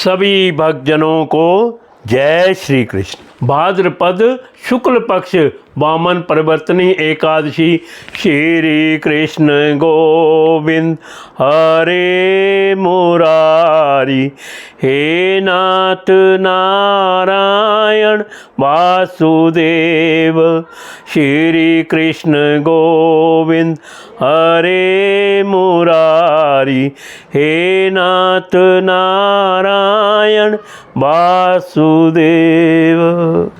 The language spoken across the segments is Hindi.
सभी भक्तजनों को जय श्री कृष्ण। भाद्रपद शुक्ल पक्ष वामन परिवर्तनी एकादशी। श्री कृष्ण गोविंद हरे मुरारी, हे नाथ नारायण वासुदेव। श्री कृष्ण गोविंद हरे मुरारी, हे नाथ नारायण वासुदेव।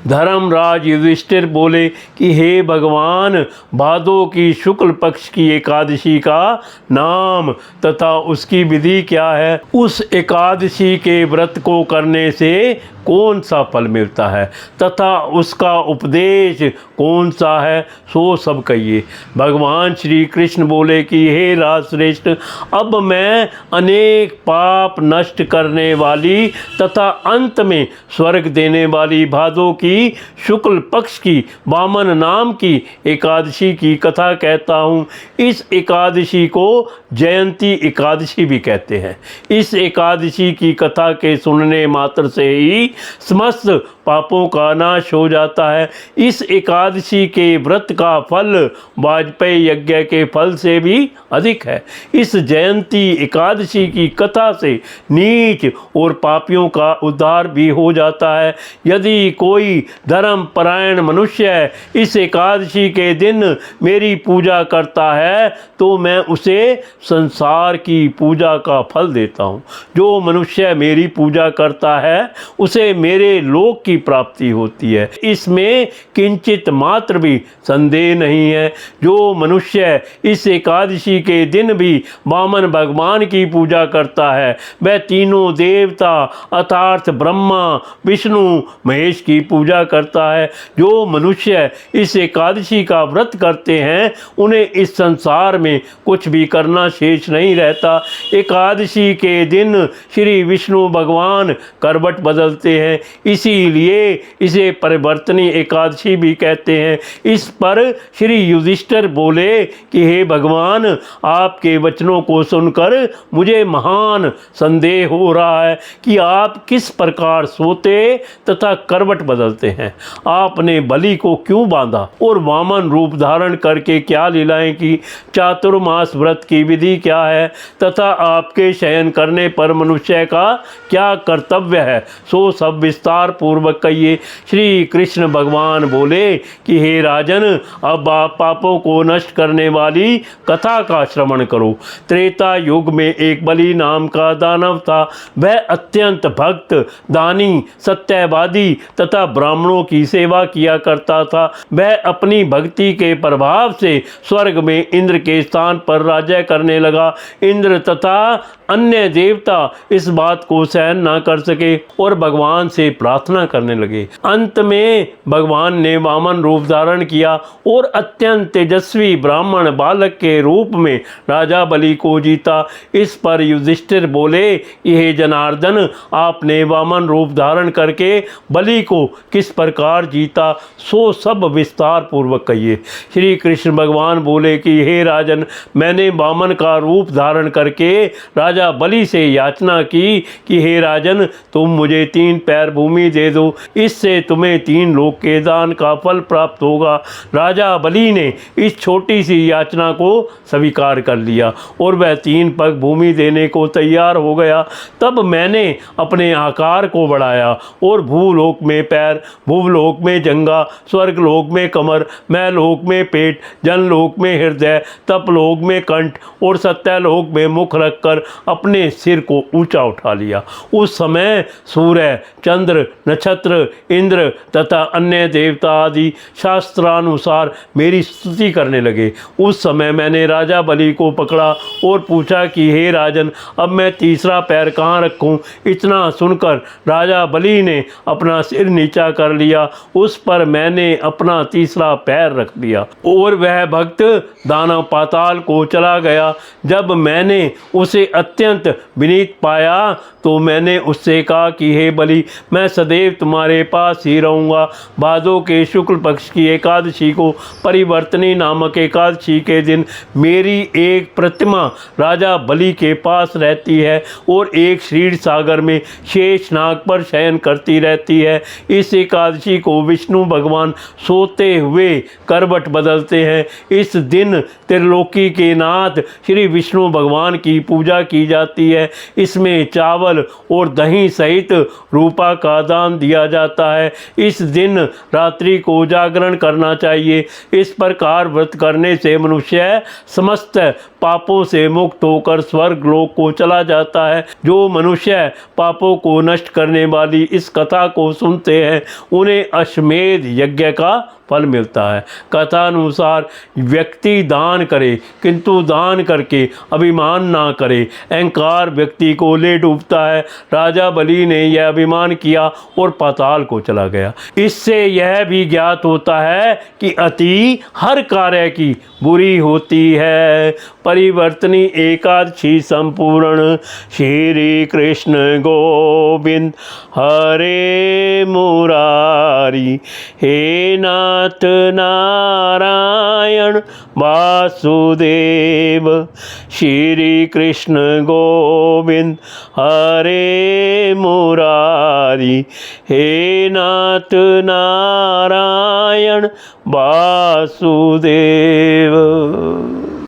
धर्मराज युधिष्ठिर बोले कि हे भगवान, भादो की शुक्ल पक्ष की एकादशी का नाम तथा उसकी विधि क्या है? उस एकादशी के व्रत को करने से कौन सा फल मिलता है तथा उसका उपदेश कौन सा है, सो सब कहिए। भगवान श्री कृष्ण बोले कि हे राजश्रेष्ठ, अब मैं अनेक पाप नष्ट करने वाली तथा अंत में स्वर्ग देने वाली भादो की शुक्ल पक्ष की वामन नाम की एकादशी की कथा कहता हूँ। इस एकादशी को जयंती एकादशी भी कहते हैं। इस एकादशी की कथा के सुनने मात्र से ही समस्त पापों का नाश हो जाता है। इस एकादशी के व्रत का फल वाजपेयी यज्ञ के फल से भी अधिक है। इस जयंती एकादशी की कथा से नीच और पापियों का उद्धार भी हो जाता है। यदि कोई धर्म परायण मनुष्य इस एकादशी के दिन मेरी पूजा करता है तो मैं उसे संसार की पूजा का फल देता हूँ। जो मनुष्य मेरी पूजा करता है उसे मेरे लोक की प्राप्ति होती है, इसमें किंचित मात्र भी संदेह नहीं है। जो मनुष्य इस एकादशी के दिन भी वामन भगवान की पूजा करता है वह तीनों देवता अर्थात ब्रह्मा विष्णु महेश की पूजा करता है। जो मनुष्य इस एकादशी का व्रत करते हैं उन्हें इस संसार में कुछ भी करना शेष नहीं रहता। एकादशी के दिन श्री विष्णु भगवान करवट बदलते हैं, इसीलिए इसे परिवर्तनी एकादशी भी कहते हैं। इस पर श्री युधिष्ठिर बोले कि हे भगवान, आपके वचनों को सुनकर मुझे महान संदेह हो रहा है कि आप किस प्रकार सोते तथा करवट बदलते हैं। आपने बलि को क्यों बांधा और वामन रूप धारण करके क्या लीलाएं की? चातुर्मास व्रत की विधि क्या है तथा आपके शयन करने पर मनुष्य का क्या कर्तव्य है, सो सब विस्तार पूर्वक कहिए। श्री कृष्ण भगवान बोले कि हे राजन, अब आप पापों को नष्ट करने वाली कथा का श्रवण करो। त्रेता युग में एक बलि नाम का दानव था। वह अत्यंत भक्त, दानी, सत्यवादी तथा ब्राह्मणों की सेवा किया करता था। वह अपनी भक्ति के प्रभाव से स्वर्ग में इंद्र के स्थान पर राज्य करने लगा। इंद्र तथा अन्य देवता इस बात को सहन न कर सके और भगवान से प्रार्थना करने लगे। अंत में भगवान ने वामन रूप धारण किया और अत्यंत तेजस्वी ब्राह्मण बालक के रूप में राजा बलि को जीता। इस पर युधिष्ठिर बोले, यह जनार्दन, आपने वामन रूप धारण करके बलि को किस प्रकार जीता, सो सब विस्तार पूर्वक कहिए। श्री कृष्ण भगवान बोले कि हे राजन, मैंने वामन का रूप धारण करके राजा बलि से याचना की कि हे राजन, तुम मुझे 3 पैर भूमि दे दो, इससे तुम्हें 3 लोक के दान का फल प्राप्त होगा। राजा बलि ने इस छोटी सी याचना को स्वीकार कर लिया और वह 3 पग भूमि देने को तैयार हो गया। तब मैंने अपने आकार को बढ़ाया और भूलोक में पैर, भूलोक में जंगा, स्वर्गलोक में कमर, मैलोक में पेट, जनलोक में हृदय, तपलोक में कंठ और सत्यलोक में मुख रखकर अपने सिर को ऊंचा उठा लिया। उस समय सूर्य, चंद्र, नक्षत्र, इंद्र तथा अन्य देवता आदि शास्त्रानुसार मेरी स्तुति करने लगे। उस समय मैंने राजा बलि को पकड़ा और पूछा कि हे राजन, अब मैं तीसरा पैर कहाँ रखूं? इतना सुनकर राजा बलि ने अपना सिर नीचा कर लिया। उस पर मैंने अपना तीसरा पैर रख दिया और वह भक्त दानव पाताल को चला गया। जब मैंने उसे अत्यंत विनीत पाया तो मैंने उससे कहा कि हे बलि, मैं सदैव तुम्हारे पास ही रहूँगा। भादो के शुक्ल पक्ष की एकादशी को परिवर्तनी नामक एकादशी के दिन मेरी एक प्रतिमा राजा बलि के पास रहती है और एक क्षीर सागर में शेषनाग पर शयन करती रहती है। इस एकादशी को विष्णु भगवान सोते हुए करवट बदलते हैं। इस दिन त्रिलोकी के नाथ श्री विष्णु भगवान की पूजा की जाती है। इसमें चावल और दही सहित रूपा का दान दिया जाता है। इस दिन रात्रि को जागरण करना चाहिए। इस प्रकार व्रत करने से मनुष्य समस्त पापों से मुक्त होकर स्वर्ग लोक को चला जाता है। जो मनुष्य पापों को नष्ट करने वाली इस कथा को सुनते हैं उन्हें अश्वमेध यज्ञ का फल मिलता है। कथा अनुसार व्यक्ति दान करे किंतु दान करके अभिमान ना करे, अहंकार व्यक्ति को ले डूबता है। राजा बलि ने यह अभिमान किया और पाताल को चला गया। इससे यह भी ज्ञात होता है कि अति हर कार्य की बुरी होती है। परिवर्तनी एकादशी संपूर्ण। श्री कृष्ण गोविंद हरे मुरारी, हे नाथ नारायण वासुदेव। श्री कृष्ण गोविंद हरे मुरारी, हे नाथ नारायण वासुदेव।